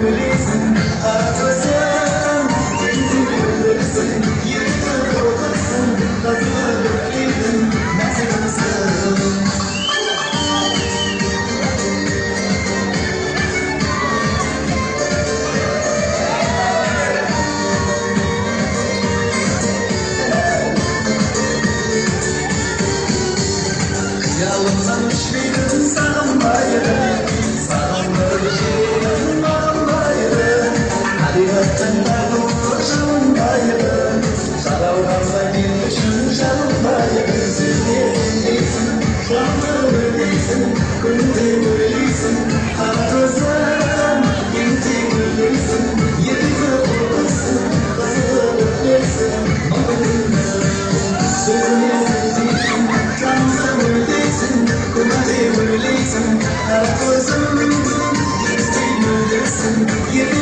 Öylesin, haklısın, bilirsin, yürüdün olmasın, hazırlıklısın, nasıl mısın? Yalanlamış bir insan bayrağı, sağlamış bir iman bayrağı, hakikaten doğuşun bayrağı, sarılmazsa bir düşüncen bayrağı, sevgisin, şanlı öylesin, kunde öylesin, haklısın, inti öylesin, yedi olmasın, kazılı öylesin, mağdurun, söyleyesin, şanlı öylesin, kunde öylesin, haklısın, inti öylesin, yedi